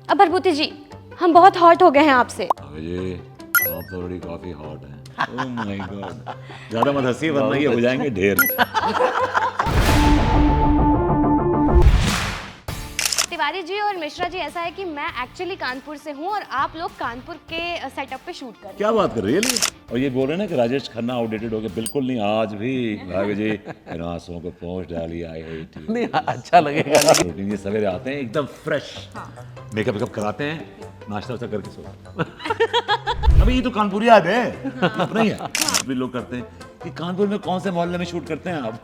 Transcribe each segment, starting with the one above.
अब भरभूति जी, हम बहुत हॉट हो गए हैं आपसे। अजय, आप तो बड़ी काफी हॉट हैं। ओह माय गॉड, ज्यादा मत हंसिए वरना ये हो जाएंगे ढेर। तिवारी जी और मिश्रा जी, ऐसा है कि मैं एक्चुअली कानपुर से हूँ और आप लोग कानपुर के सेटअप पे शूट कर रहे हैं। क्या बात कर रही है ये? और ये बोल रहे हैं ना कि राजेश खन्ना आउटडेटेड हो गया। बिल्कुल नहीं, आज भी भाभी जी इन आंसुओं को पोंछ डाली। I hate you. नहीं अच्छा लगेगा। रूटीन ये सवेरे आते हैं एकदम फ्रेश, मेकअप वेकअप कराते हैं, नाश्ता वास्ता करके सो। अभी ये तो कानपुर याद है, अपना ही है। भी लोग करते हैं कि कानपुर में कौन से मोहल्ले में शूट करते हैं आप?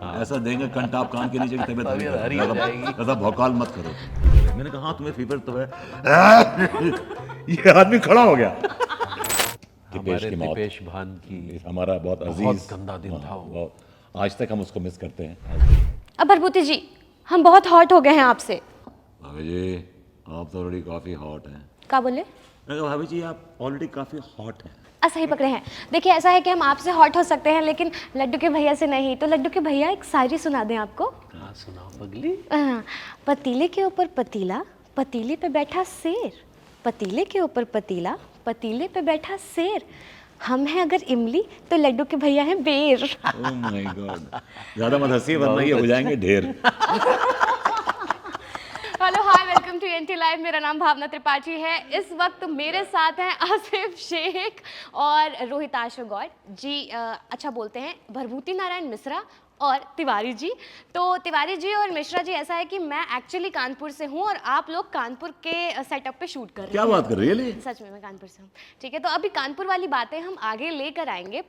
हाँ ऐसा देंगे कंटाप कान के नीचे की तबीयत हरी हो जाएगी। ज्यादा भौकाल मत करो। मैंने कहा हाँ तुम्हें फीवर तो है। ये आदमी खड़ा हो गया। हमारे दीपेश भान की हमारा बहुत अजीज, बहुत गंदा दिन था वो। बहुत। आज तक हम उसको मिस करते हैं। अब भरभूति जी, हम बहुत हॉट हो गए हैं आपसे। भाभी जी आप तो ऑलरेडी काफी हॉट हैं। क्या बोले? मैंने कहा भाभी जी आप ऑलरेडी काफी हॉट हैं। सही पकड़े हैं। देखिए, ऐसा है कि हम आपसे हॉट हो सकते हैं लेकिन लड्डू के भैया से नहीं। तो लड्डू के भैया एक शायरी सुना दें आपको। हाँ सुनाओ पगली। पतीले के ऊपर पतीला, पतीले पे बैठा शेर। पतीले के ऊपर पतीला, पतीले पे बैठा शेर। हम हैं अगर इमली तो लड्डू के भैया हैं बेर। ओह माय गॉड, ज्यादा मत हंसिए वरना ये हो जाएंगे ढेर। Hello hi, welcome to NT live. मेरा नाम भावना त्रिपाठी है। इस वक्त मेरे साथ हैं आसिफ शेख और रोहिताश गौड़ जी। अच्छा बोलते हैं भरभूति नारायण मिश्रा और तिवारी जी। तो तिवारी जी और मिश्रा जी, ऐसा है कि मैं एक्चुअली कानपुर से हूँ और आप लोग कानपुर के सेटअप पे शूट कर रहे हैं। क्या बात कर रही है? सच में मैं कानपुर से हूँ। ठीक है, तो अभी कानपुर वाली बातें हम आगे लेकर आएंगे।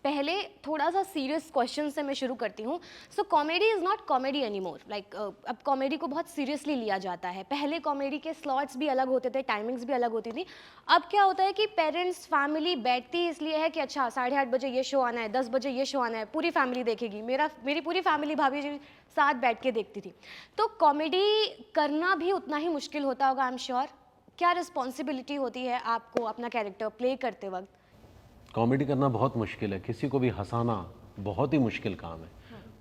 पहले थोड़ा सा सीरियस क्वेश्चन से मैं शुरू करती हूँ। So comedy is not comedy anymore. Like अब कॉमेडी को बहुत सीरियसली लिया जाता है। पहले कॉमेडी के स्लॉट्स भी अलग होते थे, टाइमिंग्स भी अलग होती थी। अब क्या होता है कि पेरेंट्स फैमिली बैठती इसलिए है कि अच्छा 8:30 बजे ये शो आना है, 10 बजे ये शो आना है, पूरी फैमिली देखेगी। मेरी पूरी फैमिली भाभी जी साथ बैठ के देखती थी। तो कॉमेडी करना भी उतना ही मुश्किल होता होगा, आई एम श्योर। क्या रिस्पॉन्सिबिलिटी होती है आपको अपना कैरेक्टर प्ले करते वक्त? कॉमेडी करना बहुत मुश्किल है, किसी को भी हंसाना बहुत ही मुश्किल काम है।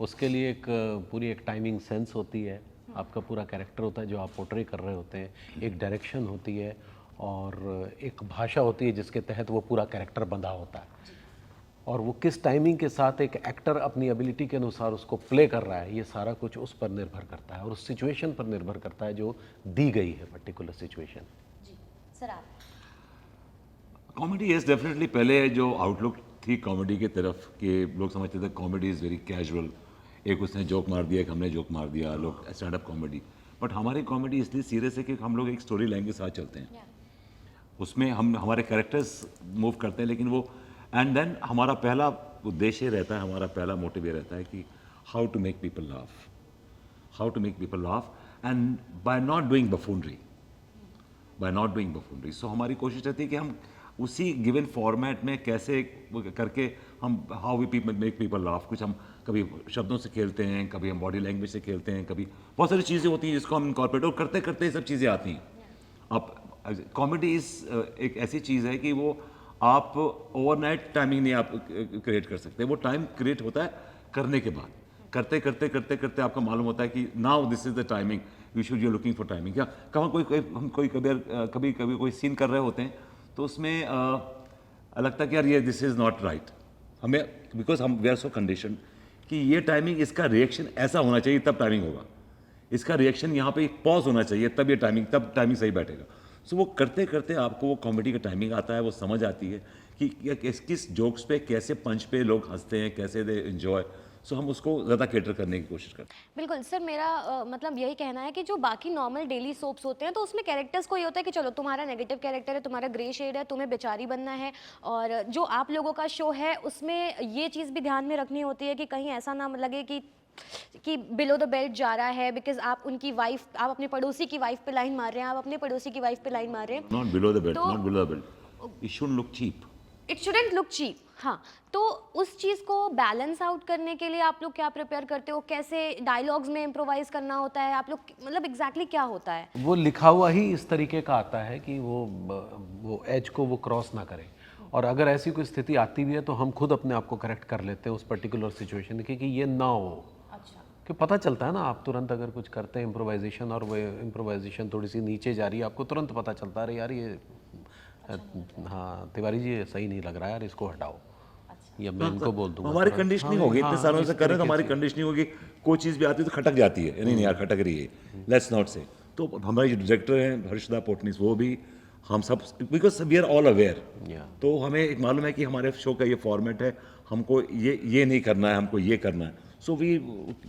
उसके लिए एक पूरी एक टाइमिंग सेंस होती है, आपका पूरा कैरेक्टर होता है जो आप पोर्ट्रे कर रहे होते हैं, एक डायरेक्शन होती है और एक भाषा होती है जिसके तहत वो पूरा कैरेक्टर बंधा होता है। और वो किस टाइमिंग के साथ एक एक्टर अपनी एबिलिटी के अनुसार उसको प्ले कर रहा है, ये सारा कुछ उस पर निर्भर करता है और उस सिचुएशन पर निर्भर करता है जो दी गई है पर्टिकुलर सिचुएशन। जी सर, आप? कॉमेडी इज डेफिनेटली, पहले जो आउटलुक थी कॉमेडी की तरफ कि लोग समझते थे कॉमेडी इज़ वेरी कैजुअल, एक उसने जोक मार दिया, एक हमने जोक मार दिया, लोग स्टैंड अप कॉमेडी। बट हमारी कॉमेडी इसलिए सीरियस है कि हम लोग एक स्टोरी लाइन के साथ चलते हैं। उसमें हम हमारे कैरेक्टर्स मूव करते हैं, लेकिन वो एंड देन हमारा पहला उद्देश्य रहता है, हमारा पहला मोटिव ये रहता है कि how to make people laugh, how to make people laugh and by not doing buffoonery, by not doing buffoonery. So हमारी कोशिश रहती है कि हम उसी गिवन फॉर्मेट में कैसे करके हम how we people make people laugh. कुछ हम कभी शब्दों से खेलते हैं, कभी हम बॉडी लैंग्वेज से खेलते हैं, कभी बहुत सारी चीज़ें होती हैं जिसको हम इनकॉर्पोरेट, और करते करते ये सब चीज़ें आती हैं। अब कॉमेडी इस एक ऐसी चीज़ है कि वो आप ओवरनाइट टाइमिंग नहीं आप क्रिएट कर सकते। वो टाइम क्रिएट होता है करने के बाद, करते करते करते करते आपको मालूम होता है कि now this is the timing, you should you looking for timing. क्या कहाँ कोई कभी कभी कोई सीन कर रहे होते हैं तो उसमें लगता है कि यार ये दिस इज़ नॉट राइट, हमें बिकॉज हम वी आर सो कंडीशन कि ये टाइमिंग, इसका रिएक्शन ऐसा होना चाहिए तब टाइमिंग होगा, इसका रिएक्शन यहाँ पे एक पॉज होना चाहिए तब ये टाइमिंग, तब टाइमिंग सही बैठेगा। सो वो करते करते आपको वो कॉमेडी का टाइमिंग आता है, वो समझ आती है कि किस किस जोक्स पे, कैसे पंच पे लोग हंसते हैं, कैसे दे एंजॉय। सो हम उसको ज़्यादा कैटर करने की कोशिश करते हैं। बिल्कुल सर, मेरा मतलब यही कहना है कि जो बाकी नॉर्मल डेली सोप्स होते हैं तो उसमें कैरेक्टर्स को ये होता है कि चलो तुम्हारा नेगेटिव कैरेक्टर है, तुम्हारा ग्रे शेड है, तुम्हें बेचारी बनना है। और जो आप लोगों का शो है उसमें ये चीज़ भी ध्यान में रखनी होती है कि कहीं ऐसा ना लगे कि बिलो द बेल्ट जा रहा है, बिकॉज आप उनकी वाइफ, आप अपने पड़ोसी की वाइफ पे लाइन मार रहे हैं, आप अपने पड़ोसी की वाइफ पे लाइन मार रहे हैं। नॉट बिलो द बेल्ट, तो- not below the belt, it should look cheap, it shouldn't look cheap. हाँ, तो उस चीज़ को बैलेंस आउट करने के लिए आप लोग क्या प्रिपेयर करते हो? कैसे डायलॉग्स में इम्प्रोवाइज करना होता है आप लोग, मतलब एग्जैक्टली क्या होता है? वो लिखा हुआ ही इस तरीके का आता है कि वो एज को वो क्रॉस ना करे, और अगर ऐसी कोई स्थिति आती भी है तो हम खुद अपने आप को करेक्ट कर लेते हैं उस पर्टिकुलर सिचुएशन की कि ये ना हो। अच्छा। कि पता चलता है ना, आप तुरंत अगर कुछ करते हैं इम्प्रोवाइजेशन और वो इम्प्रोवाइजेशन थोड़ी सी नीचे जा रही है, आपको तुरंत पता चलता है अरे यार ये हाँ तिवारी जी ये सही नहीं लग रहा है यार, इसको हटाओ, या मैं इनको बोल दूंगा। हमारी कंडीशनिंग होगी, इतने सालों से कर रहे हैं तो हमारी कंडीशनिंग होगी, कोई चीज़ भी आती है तो खटक जाती है, नहीं नहीं यार खटक रही है, लेट्स नॉट से। तो हमारे जो डायरेक्टर हैं हर्षदा पोटनीस, वो भी हम सब, because we are all aware, या तो हमें एक मालूम है कि हमारे शो का ये फॉर्मेट है, हमको ये नहीं करना है, हमको ये करना है, so we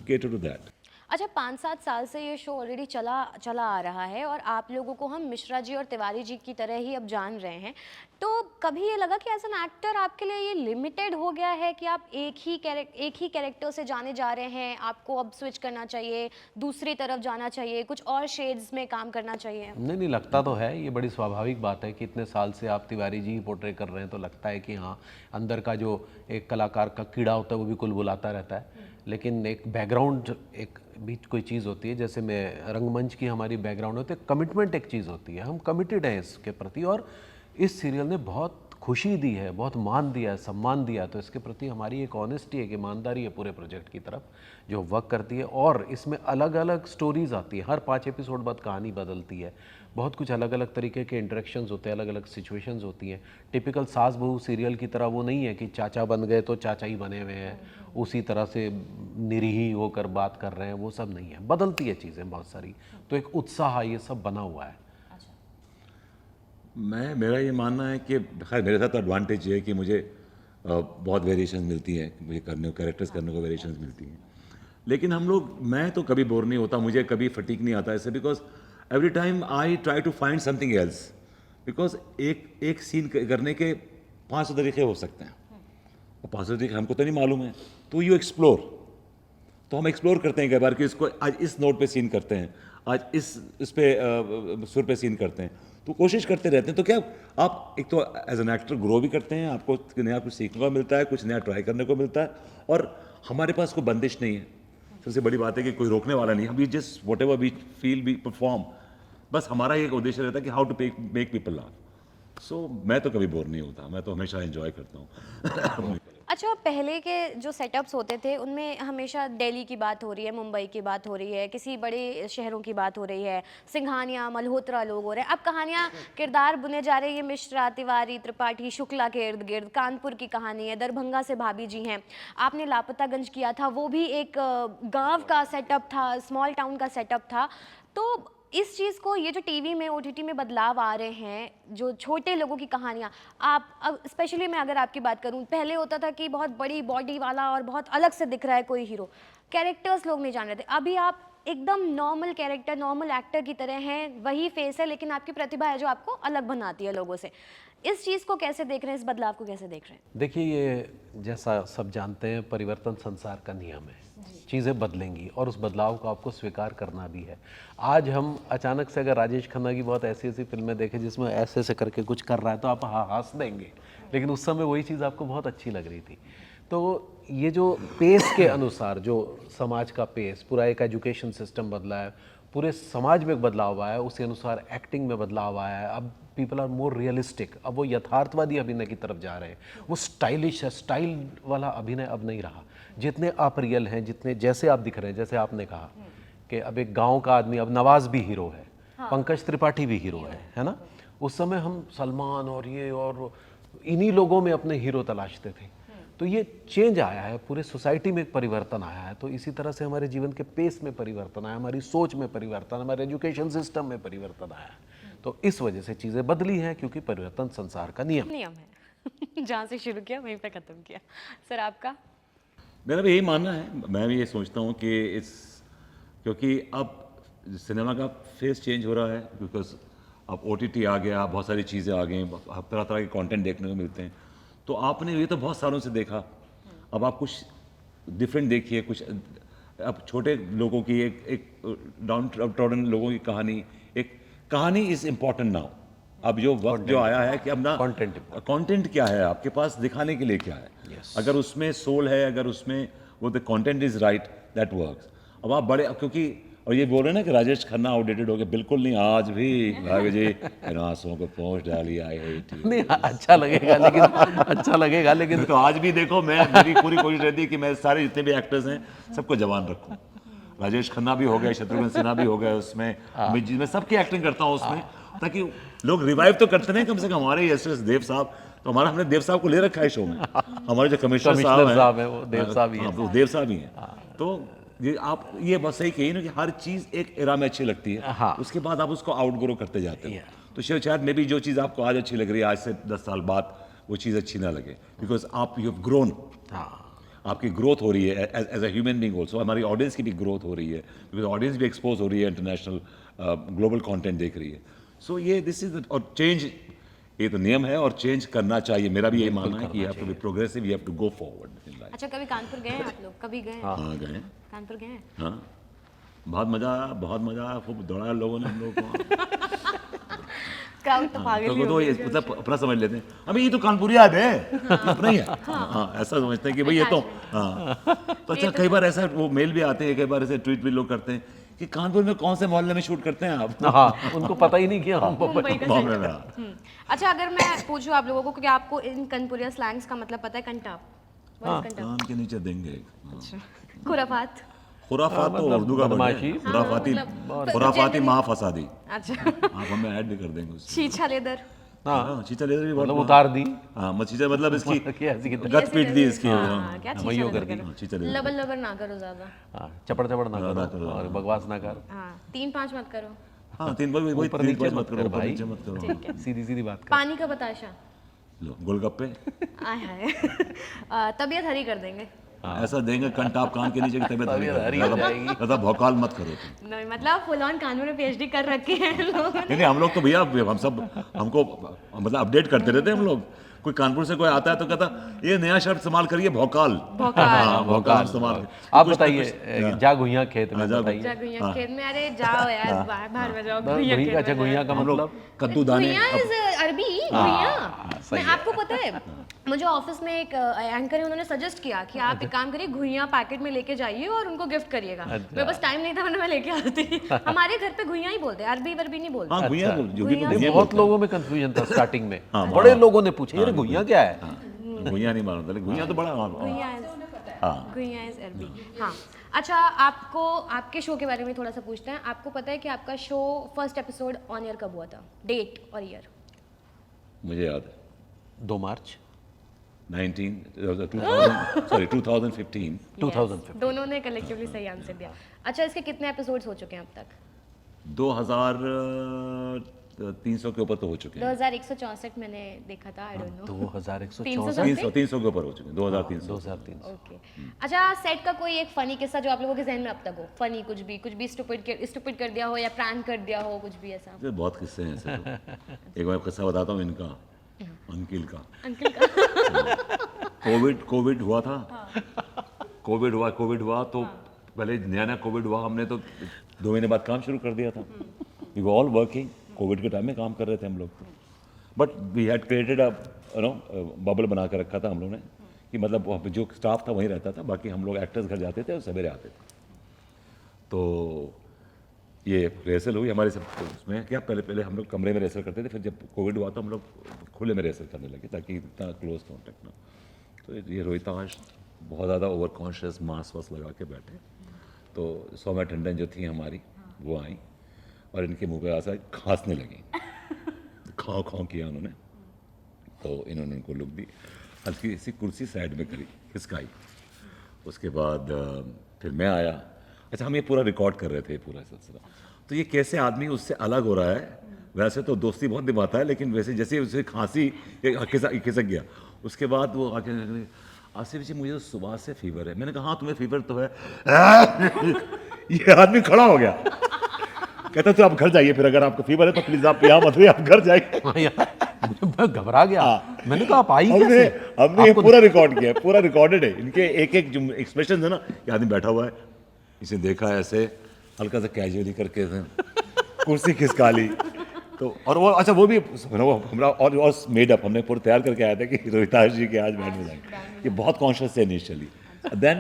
cater to that. अच्छा 5-7 साल से ये शो ऑलरेडी चला आ रहा है और आप लोगों को हम मिश्रा जी और तिवारी जी की तरह ही अब जान रहे हैं, तो कभी ये लगा कि एज एन एक्टर आपके लिए ये लिमिटेड हो गया है कि आप एक ही कैरेक्टर से जाने जा रहे हैं, आपको अब स्विच करना चाहिए, दूसरी तरफ जाना चाहिए, कुछ और शेड्स में काम करना चाहिए? नहीं नहीं, लगता तो है, ये बड़ी स्वाभाविक बात है कि इतने साल से आप तिवारी जी पोर्ट्रे कर रहे हैं तो लगता है कि हाँ अंदर का जो एक कलाकार का कीड़ा होता है वो भी कुलबुलाता रहता है, लेकिन एक बैकग्राउंड एक बीच कोई चीज़ होती है, जैसे मैं रंगमंच की हमारी बैकग्राउंड होती है, कमिटमेंट एक चीज़ होती है, हम कमिटेड हैं इसके प्रति, और इस सीरियल ने बहुत खुशी दी है, बहुत मान दिया है, सम्मान दिया है, तो इसके प्रति हमारी एक ऑनेस्टी है, एक ईमानदारी है पूरे प्रोजेक्ट की तरफ जो वर्क करती है। और इसमें अलग अलग स्टोरीज आती है, हर 5 एपिसोड बाद कहानी बदलती है, बहुत कुछ अलग अलग तरीके के इंटरेक्शंस होते हैं, अलग अलग सिचुएशंस होती हैं। टिपिकल सास बहू सीरियल की तरह वो नहीं है कि चाचा बन गए तो चाचा ही बने हुए हैं, उसी तरह से निरीही होकर बात कर रहे हैं, वो सब नहीं है, बदलती है चीज़ें बहुत सारी, तो एक उत्साह ये सब बना हुआ है। मेरा ये मानना है कि खैर मेरे साथ तो एडवांटेज ये है कि मुझे बहुत वेरिएशन मिलती हैं, मुझे कैरेक्टर्स करने को वेरिएशन मिलती हैं, लेकिन मैं तो कभी बोर नहीं होता, मुझे कभी फटीक नहीं आता ऐसे, because every time I try to find something else, because एक सीन करने के 500 तरीके हो सकते हैं, और 500 तरीके हमको तो नहीं मालूम है, तो यू एक्सप्लोर, तो हम एक्सप्लोर करते हैं कई बार कि इसको आज इस नोट पे सीन करते हैं, आज इस पे सुर पे सीन करते हैं, तो कोशिश करते रहते हैं। तो क्या आप एक तो एज एन एक्टर ग्रो भी करते हैं, आपको नया कुछ सीखने को मिलता है, कुछ नया ट्राई करने को मिलता है, और हमारे पास कोई बंदिश नहीं है, सबसे बड़ी बात है कि कोई रोकने वाला नहीं, हम we just whatever we feel we perform, बस हमारा एक उद्देश्य रहता है कि how to make people laugh. So मैं तो कभी बोर नहीं होता, मैं तो हमेशा एंजॉय करता हूँ। अच्छा पहले के जो सेटअप्स होते थे उनमें हमेशा दिल्ली की बात हो रही है, मुंबई की बात हो रही है, किसी बड़े शहरों की बात हो रही है, सिंघानिया मल्होत्रा लोग हो रहे हैं, अब कहानियाँ किरदार बुने जा रहे हैं, ये मिश्रा तिवारी त्रिपाठी शुक्ला के इर्द गिर्द, कानपुर की कहानी है, दरभंगा से भाभी जी हैं, आपने लापतागंज किया था, वो भी एक गाँव का सेटअप था, स्मॉल टाउन का सेटअप था, तो इस चीज़ को ये जो टीवी में ओटीटी में बदलाव आ रहे हैं, जो छोटे लोगों की कहानियाँ, आप अब स्पेशली मैं अगर आपकी बात करूँ, पहले होता था कि बहुत बड़ी बॉडी वाला और बहुत अलग से दिख रहा है कोई हीरो, कैरेक्टर्स लोग नहीं जान रहे थे, अभी आप एकदम नॉर्मल कैरेक्टर नॉर्मल एक्टर की तरह हैं, वही फेस है लेकिन आपकी प्रतिभा है जो आपको अलग बनाती है लोगों से। इस चीज़ को कैसे देख रहे हैं, इस बदलाव को कैसे देख रहे हैं? देखिए ये जैसा सब जानते हैं परिवर्तन संसार का नियम है, चीज़ें बदलेंगी और उस बदलाव को आपको स्वीकार करना भी है। आज हम अचानक से अगर राजेश खन्ना की बहुत ऐसी ऐसी फिल्में देखें जिसमें ऐसे ऐसे करके कुछ कर रहा है तो आप हंस देंगे, लेकिन उस समय वही चीज़ आपको बहुत अच्छी लग रही थी। तो ये जो पेस के अनुसार जो समाज का पेस, पूरा एक एजुकेशन सिस्टम बदला है, पूरे समाज में एक बदलाव आया है, उसी अनुसार एक्टिंग में बदलाव आया है। अब पीपल आर मोर रियलिस्टिक, अब वो यथार्थवादी अभिनय की तरफ जा रहे हैं, वो स्टाइलिश है, स्टाइल वाला अभिनय अब नहीं रहा। जितने आप रियल हैं, जितने जैसे आप दिख रहे हैं, जैसे आपने कहा कि अब एक गांव का आदमी, अब नवाज भी हीरो है, पंकज त्रिपाठी भी हीरो है ना। उस समय हम सलमान और ये और इन्हीं लोगों में अपने हीरो तलाशते थे। तो ये चेंज आया है, पूरे सोसाइटी में एक परिवर्तन आया है। तो इसी तरह से हमारे जीवन के पेस में परिवर्तन आया, हमारी सोच में परिवर्तन, हमारे एजुकेशन सिस्टम में परिवर्तन आया है। तो इस वजह से चीज़ें बदली हैं, क्योंकि परिवर्तन संसार का नियम है। जहाँ से शुरू किया वहीं पे ख़त्म किया। सर आपका? मेरा भी यही मानना है, मैं भी ये सोचता हूँ कि क्योंकि अब सिनेमा का फेस चेंज हो रहा है, बिकॉज अब OTT आ गया, बहुत सारी चीज़ें आ गई, तरह तरह के कंटेंट देखने को मिलते हैं। तो आपने ये तो बहुत सालों से देखा, अब आप कुछ डिफरेंट देखिए, कुछ अब छोटे लोगों की एक डाउन ट्रॉडन लोगों की कहानी इज़ इम्पॉर्टेंट नाउ। अब जो वक्त जो आया है कि अब ना कंटेंट क्या है आपके पास, दिखाने के लिए क्या है। अगर उसमें सोल है, अगर उसमें वो the content is right, that works. अब आप बड़े, क्योंकि और ये बोल रहे हैं ना कि राजेश खन्ना आउटडेटेड हो गया, बिल्कुल नहीं, आज भी भाभी जी आंसुओं को पहुँच डाली, आई हेट यू। नहीं, अच्छा लगेगा लेकिन तो आज भी देखो, मेरी पूरी कोशिश रहती है कि मैं सारे जितने भी एक्टर्स हैं सबको जवान रखूं। राजेश खन्ना भी हो गए, शत्रुघ्न सिन्हा भी हो गए उसमें, मैं सबकी एक्टिंग करता हूँ उसमें, ताकि लोग रिवाइव तो करते नहीं कम से कम। हमारे यशस देव साहब, तो हमारा हमने देव साहब को ले रखा है शो में। हमारे जो कमिश्नर साहब हैं वो देव साहब ही हैं। वो देव साहब ही हैं। तो ये आप ये बस सही कही ना कि हर चीज़ एक एरा में अच्छी लगती है, हाँ। उसके बाद आप उसको आउटग्रो करते जाते हो। तो शायद मे बी जो चीज़ आपको आज अच्छी लग रही है, आज से 10 साल बाद वो चीज़ अच्छी ना लगे, बिकॉज आप यू हैव ग्रोन, आपकी ग्रोथ हो रही है as a human being also. हमारी ऑडियंस की भी ग्रोथ हो रही है, बिकॉज ऑडियंस भी एक्सपोज हो रही है, इंटरनेशनल ग्लोबल कंटेंट देख रही है। सो ये दिस इज और चेंज, ये तो नियम है और चेंज करना चाहिए। मेरा भी यही मानना है कि you have to be progressive, you have to go forward in life. अच्छा, कभी कानपुर गए हैं आप लोग? कभी गए हैं? हाँ गए, कानपुर गए हैं? हाँ बहुत मज़ा आया, खूब दौड़ाया लोगों ने हम लोग को। क्राउड तो पागल ही तो हो ये गया। मतलब अपना समझ लेते हैं, अभी ये तो कानपुरी याद है, अपना ही है। हाँ ऐसा समझते हैं कि भाई ये तो हाँ। तो अच्छा, कई बार ऐसा वो मेल भी आते हैं, कई बार ऐसे ट्वीट भी लोग करते हैं कि कानपुर में कौन से मोहल्ले में शूट करते हैं आप? हाँ, उनको पता ही नहीं कि हम मुंबई का बॉम्बे में। अच्छा, अगर मैं पूछूं आप लोगों को कि आपको इन कनपुरिया स्लैंग्स का मतलब पता है? Kantap, What is Kantap? कान के नीचे देंगे। खुराफात। खुराफात तो उर्दू का बदमाशी। खुराफाती माँ फसादी, अच्छा। आप हमें ऐड भी कर देंगे उससे। छीछा लेदर। हाँ चीचा लेदर भी मतलब बहुत, उतार दी। हाँ मचीचा मतलब इसकी कि ऐसी की गत पीट दी इसकी। हाँ, क्या छीछा वही लेदर कर दी। करो? चीचा लेदर। लबर लबर ना करो ज्यादा। हाँ, चपड़ चपड़ ना करो और बकवास ना कर, हाँ, 3-5 मत करो। हाँ तीन बार वही ऊपर तीन नीचे पाँच मत मत करो, कर ऊपर भाई। नीचे मत करो। सीधी सीधी बात कर। पानी का बताशा। लो गोलगप्पे आय हाय। तबीयत हरी कर देंगे। ऐसा देंगे कंटाप कान के नीचे की तबीयत हरी हो जाएगी। ज्यादा भौकाल मत करो तुम। नहीं, मतलब फुल ऑन कानून में PhD कर रखे हैं लोग। नहीं हम लोग तो भैया हम सब हमको मतलब अपडेट करते रहते हैं हम लोग। कोई कानपुर से कोई आता है तो कहता ये नया शब्द इस्तेमाल करिए, भौकाल। हाँ भौकाल इस्तेमाल। आप बताइए, जा घुइयां खेत में जा बताइए। जगुइया खेत में, अरे जाओ यार, बाहर में जाओ। घुइयां खेत का, अच्छा में घुइयां का हम लोग मतलब कद्दू दाने घुइयां इज अरबी। घुइयां, सही मैं आपको पता है, मुझे ऑफिस में एक एंकर है, उन्होंने सजेस्ट किया कि आप एक काम करिए, घुइयां पैकेट में लेके जाइए और उनको गिफ्ट करिएगा। मेरे पास टाइम नहीं था, वरना मैं लेके आती। हमारे घर पे घुइयां ही बोलते हैं, अरबी वरबी नहीं बोलते। हाँ भैया जो भी घुइयां। बहुत लोगों में कंफ्यूजन था स्टार्टिंग में। बड़े लोगों ने पूछा ये घुइयां क्या है? भैया नहीं मालूम था, लेकिन भैया तो बड़ा घुइयां इज अरबी। हाँ, अच्छा, आपको आपके शो के बारे में थोड़ा सा पूछते हैं। आपको पता है कि आपका show first episode on air कब हुआ था? डेट और ईयर? मुझे याद है 2 मार्च 2015। 2015। दोनों ने कलेक्टिवली सही आंसर दिया। अच्छा, इसके कितने एपिसोड्स हो चुके हैं अब तक? 2300 के ऊपर तो हो चुके हैं। 2164 मैंने देखा था, आई डोंट नो। 2164। 300 के ऊपर हो चुके हैं, 2300। 2300। ओके। अच्छा, सेट का कोई एक फनी किस्सा जो आप लोगों के जहन में अब तक हो? फनी कुछ भी स्टूपिड कर दिया हो या प्रैंक कर दिया हो, कुछ भी ऐसा? ऐसे बहुत किस्से हैं ऐसे तो। एक मैं किस्सा बताता हूँ इनका, अंकिल का। कोविड हुआ था। कोविड हुआ तो पहले नया कोविड हुआ, हमने तो 2 महीने बाद काम शुरू कर दिया था। We were all working, Covid के टाइम में काम कर रहे थे हम लोग। But we had created a bubble बना कर रखा था हम लोग ने, कि मतलब जो स्टाफ था वहीं रहता था, बाकी हम लोग एक्टर्स घर जाते थे और सवेरे आते थे। तो ये रिहर्सल हुई हमारे सब उसमें, क्या पहले हम लोग कमरे में रिहर्सल करते थे, फिर जब कोविड हुआ तो हम लोग खुले में रिहर्सल करने लगे, ताकि इतना क्लोज कॉन्टेक्ट ना। तो ये रोहितांश बहुत ज़्यादा ओवर कॉन्शियस मास्क वास्क लगा के बैठे, तो सौम्या टंडन जो थी हमारी वो आई और इनके मुंह पे ऐसा खांसने लगी। खाओ खाओ किया उन्होंने, तो इन्होंने उनको लुक दी, हल्की सी कुर्सी साइड में करी, खिसकाई। उसके बाद फिर मैं आया। अच्छा, हम ये पूरा रिकॉर्ड कर रहे थे पूरा सिलसिला, तो ये कैसे आदमी उससे अलग हो रहा है। वैसे तो दोस्ती बहुत निभाता है, लेकिन वैसे जैसे उसे खांसी खिसक गया, उसके बाद वो आके आसिफ जी मुझे तो सुबह से फीवर है। मैंने कहा हाँ तुम्हें फीवर तो है। ये आदमी खड़ा हो गया, कहता तो आप घर जाइए, फिर अगर आपको फीवर है तो प्लीज आप यहाँ मत हुई, आप घर जाइए। मैं घबरा गया। मैंने कहा आप आई हमने कैसे? ये पूरा रिकॉर्ड किया है, पूरा रिकॉर्डेड है। इनके एक जो एक्सप्रेशन है ना, ये आदमी बैठा हुआ है, इसे देखा ऐसे हल्का सा कैजुअली करके कुर्सी खिसका ली। तो और वो अच्छा वो भी हमारा और मेड अप हमने पूरा तैयार करके आया था कि रोहितांश जी के आज बैंड में जाएंगे। ये बहुत कॉन्शियस थे initially, then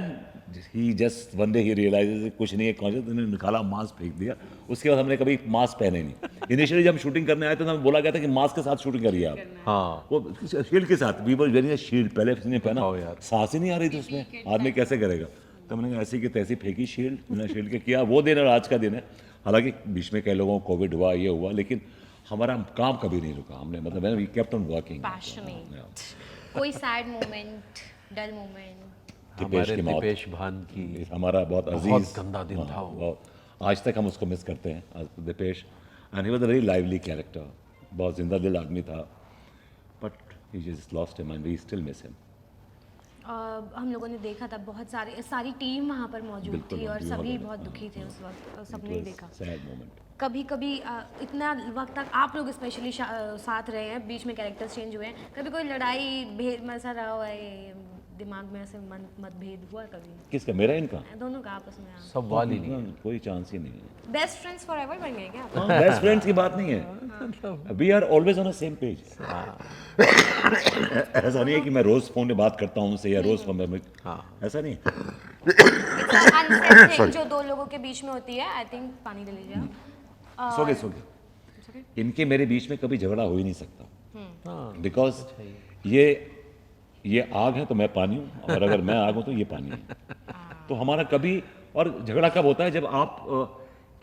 he just one day he realises कुछ नहीं है कॉन्शियस, उन्होंने निकाला मास्क फेंक दिया। उसके बाद हमने कभी मास्क पहने नहीं। इनिशियली जब शूटिंग करने आए थे तो हमें बोला गया था कि मास्क के साथ शूटिंग करिए आप। हाँ, वो शील्ड के साथ, we were wearing a shield, पहले उसने पहना, ओ यार। सांस ही नहीं आ रही थी उसमें, आदमी कैसे करेगा। तो मैंने कहा ऐसी की तैसी फेंकी शील्ड, बिना शील्ड के किया। वो दिन और आज का दिन है। हालांकि बीच में कई लोगों को कोविड हुआ, ये हुआ, लेकिन हमारा काम कभी नहीं रुका। हमने मतलब we kept on working. Passionate. कोई सैड मोमेंट, डल मोमेंट? हमारे की मौत, दीपेश भान की हमारा बहुत अजीज, बहुत गंदा दिन था वो। आज तक हम उसको मिस करते हैं, Dipesh. And he was a very lively character, बहुत जिंदा दिल आदमी था, but he just lost him and we still miss him. हम लोगों ने देखा था, बहुत सारी टीम वहाँ पर मौजूद बिल्कुल, थी और बिल्कुल, सभी बिल्कुल। बहुत दुखी थे उस वक्त, और सबने ही देखा। Sad moment. कभी कभी इतना वक्त तक आप लोग स्पेशली साथ रहे हैं, बीच में कैरेक्टर्स चेंज हुए हैं, कभी कोई लड़ाई भेद में ऐसा रहा हुआ है, दिमाग में ऐसे मतभेद हुआ कभी? किसका, मेरा इनका? दोनों का आपस में? सब वाल ही नहीं। कोई चांस ही नहीं है। बेस्ट फ्रेंड्स फॉरएवर बन गए क्या? बेस्ट फ्रेंड्स की बात नहीं है, we are always on the same page. ऐसा नहीं है कि मैं रोज फोन पे बात करता हूँ उनसे या रोज फोन में, ऐसा नहीं है। अनसेड थिंग जो दो लोगों के बीच में होती है। आई थिंक पानी ले लीजिए आप। सो गए। इनके मेरे बीच में कभी झगड़ा हो ही नहीं सकता, बिकॉज ये आग है तो मैं पानी हूँ, और अगर मैं आग हूँ तो ये पानी है। तो हमारा कभी, और झगड़ा कब होता है जब आप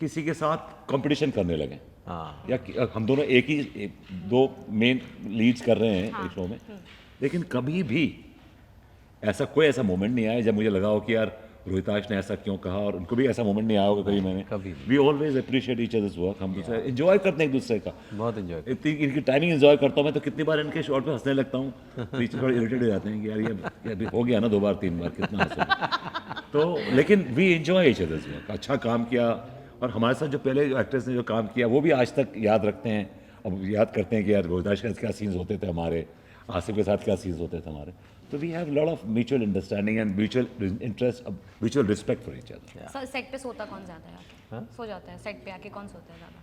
किसी के साथ कंपटीशन करने लगे, या हम दोनों दो मेन लीड्स कर रहे हैं एक शो में, लेकिन कभी भी कोई ऐसा मोमेंट नहीं आया जब मुझे लगा हो कि यार रोहिताश ने ऐसा क्यों कहा, और उनको भी ऐसा मोमेंट नहीं आया होगा कभी। मैंने कभी we always appreciate each others work. हम दूसरे एंजॉय करते हैं एक दूसरे का, बहुत एंजॉय। इतनी इनकी टाइमिंग एंजॉय करता हूँ मैं, तो कितनी बार इनके शॉट पे हंसने लगता हूँ, बीच में थोड़ा इरिटेट हो जाते हैं कि यार ये अभी हो गया ना 2 बार 3 बार, कितना हंसोगे। तो लेकिन we enjoy each others work. अच्छा काम किया, और हमारे साथ जो पहले जो एक्टर्स ने जो काम किया वो भी आज तक याद रखते हैं। अब याद करते हैं कि यार रोहिताश के साथ क्या सीन्स होते थे हमारे, आसिफ के साथ क्या सीन्स होते थे हमारे। तो we have lot of mutual understanding and mutual interest, mutual respect for each other. Set पे सोता कौन ज्यादा है आके? सो जाता है सेट पे आके, कौन सोता है ज्यादा?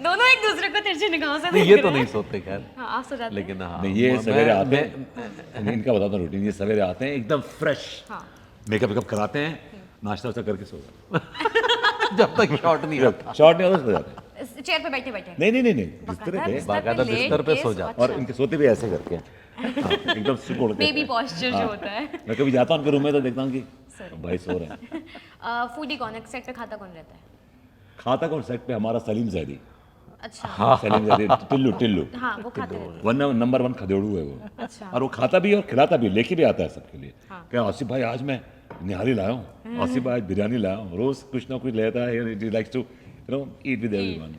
दोनों एक दूसरे को तिरछी निगाहों से नहीं, देख ये रहे तो हैं। नहीं सोते खैर, हाँ, आप सो जाते हैं? लेकिन हाँ नहीं, ये सवेरे आते मैं- हैं, इनका बताता हूँ रूटीन। ये सवेरे आते हैं एकदम फ्रेश, हाँ। मेकअप वेकअप कराते हैं, नाश्ता वाश्ता करके सो जाते जब तक शॉट नहीं आता हैं। शॉर्ट नहीं होता सो जाते हैं। चेयर पे बैठे बैठे? नहीं, बिस्तर पे। बाकायदा बिस्तर पे सो जाते और इनके सोते भी ऐसे करके हैं। हाँ, एकदम सुकून के। बेबी पोस्चर जो होता है। मैं कभी जाता हूँ उनके रूम में तो देखता हूँ कि भाई सो रहे हैं। फूडी कौन है सेट पे? खाता कौन रहता है? खाता कौन सेट पे? हमारा सलीम जैदी। अच्छा। सलीम जैदी, टिल्लू। हाँ, वो खाते रहते हैं। वन नंबर 1 खदेड़ू है वो। अच्छा। और वो खाता भी और खिलाता भी, लेके भी आता है सबके लिए। क्या आसिफ भाई आज मैं निहारी लाया हूँ, आसिफ भाई आज बिरयानी लाया हूँ। रोज कुछ ना कुछ लेता है, he likes to eat with everyone।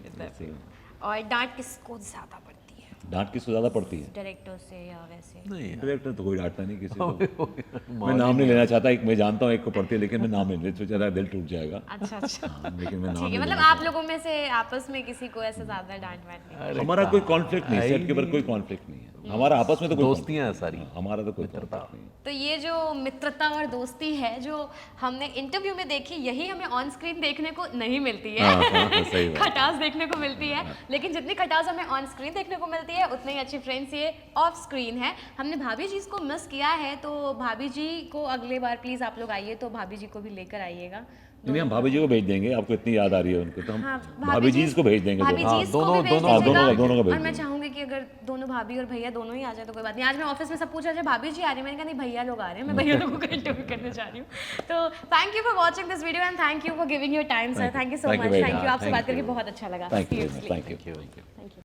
और डांट किसको ज्यादा पड़ती है? डांट किसको ज्यादा पड़ती है? डायरेक्टर से या वैसे? नहीं। डायरेक्टर तो कोई डांटता नहीं किसी को। मैं नाम नहीं लेना चाहता, एक मैं जानता हूँ एक को पड़ती है, लेकिन मैं नाम नहीं लेना चाहता, दिल टूट जाएगा। अच्छा। लेकिन मैं नाम ठीक है, नहीं मतलब लेना आप लोगों में से आपस में किसी को ऐसे ज्यादा डांट वाट नहीं? चाहता। हमारा कोई कॉन्फ्लिक्ट नहीं, सेट के ऊपर कोई कॉन्फ्लिक्ट नहीं है हमारा, आपस में तो कोई दोस्तियां हैं सारी। हमारा तो कोई conflict नहीं है। तो ये जो मित्रता और दोस्ती है जो हमने इंटरव्यू में देखी, यही हमें ऑन स्क्रीन देखने को नहीं मिलती है। सही बात। खटास देखने को मिलती है, लेकिन जितनी खटास हमें ऑन स्क्रीन देखने को मिलती है उतने ही अच्छे फ्रेंड्स ये ऑफ स्क्रीन है। हमने भाभी जी को मिस किया है, तो भाभी जी को अगले बार प्लीज आप लोग आइए तो भाभी जी को भी लेकर आइएगा। नहीं, हम भाभी जी को भेज देंगे, आपको इतनी याद आ रही है उनको, तो हम हाँ, भाभी जी को भेज देंगे। भाभी दोनों। जी को दोनों- भी भेज दोनों- दीजिएगा। दोनों को भेज और मैं देंगे। चाहूंगी कि अगर दोनों भाभी और भैया दोनों ही आ जाए तो कोई बात नहीं। आज मैं ऑफिस में सब पूछा जाए भाभी जी आ रही है, मैंने कहा नहीं भैया लोग आ रहे हैं, मैं भैया लोगों को इंटरव्यू करने जा रही हूँ। तो thank you for watching this video and thank you for giving your time sir. Thank you so Thank you much. very thank you, much. आपसे बात करके बहुत अच्छा लगा। Thank you, Seriously. Thank you. Thank you.